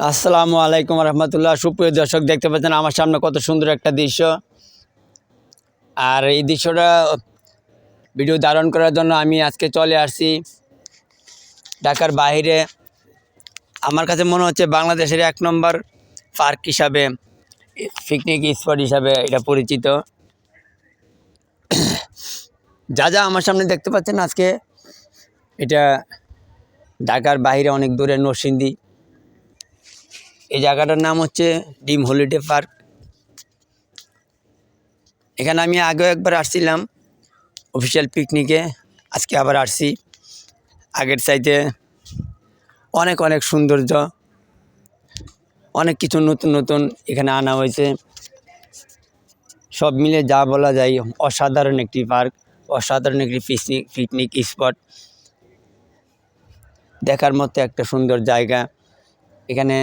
আসসালামু আলাইকুম রহমতুল্লাহ। সুপ্রিয় দর্শক, দেখতে পাচ্ছেন আমার সামনে কত সুন্দর একটা দৃশ্য। আর এই দৃশ্যটা ভিডিও ধারণ করার জন্য আমি আজকে চলে আসছি ঢাকার বাইরে। আমার কাছে মনে হচ্ছে বাংলাদেশের 1 নম্বর পার্ক হিসাবে, পিকনিক স্পট হিসাবে এটা পরিচিত। যা যা আমার সামনে দেখতে পাচ্ছেন আজকে, এটা ঢাকার বাইরে অনেক দূরে নরসিংদী। এই জায়গাটার নাম হচ্ছে ডিম হলিডে পার্ক। এখানে আমি আগেও একবার আসছিলাম অফিসিয়াল পিকনিকে, আজকে আবার আসছি। আগের চাইতে অনেক অনেক সৌন্দর্য, অনেক কিছু নতুন নতুন এখানে আনা হয়েছে। সব মিলে যা বলা যায়, অসাধারণ একটি পার্ক, অসাধারণ একটি পিকনিক স্পট, দেখার মতো একটা সুন্দর জায়গা। এখানে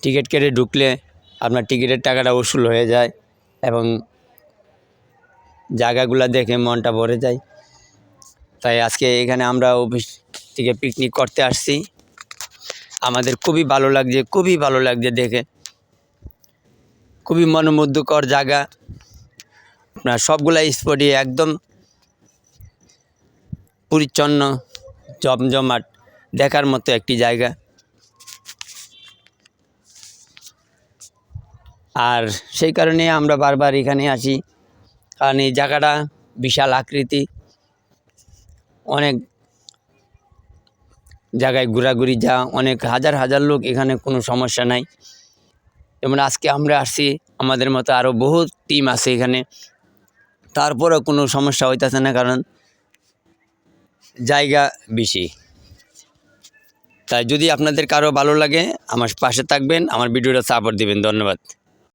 টিকিট কেটে ঢুকলে আপনার টিকিটের টাকাটা উসুল হয়ে যায় এবং জায়গাগুলো দেখে মনটা ভরে যায়। তাই আজকে এখানে আমরা অফিস থেকে পিকনিক করতে আসছি। আমাদের খুবই ভালো লাগছে দেখে। খুবই মনোমুগ্ধকর জায়গা। আপনার সবগুলা স্পটই একদম পরিচ্ছন্ন, জমজমাট, দেখার মতো একটি জায়গা। আর সেই কারণে আমরা বারবার এখানে আসি, কারণ এই জায়গাটা বিশাল আকৃতি। অনেক জায়গায় ঘোরাঘুরি যা, অনেক হাজার হাজার লোক, এখানে কোনো সমস্যা নাই। যেমন আজকে আমরা আসছি, আমাদের মতো আরও বহু টিম আছে এখানে, তারপরেও কোনো সমস্যা হইতেছে না, কারণ জায়গা বেশি। তাই যদি আপনাদের কারো ভালো লাগে, আমার পাশে থাকবেন, আমার ভিডিওটা সাপোর্ট দিবেন। ধন্যবাদ।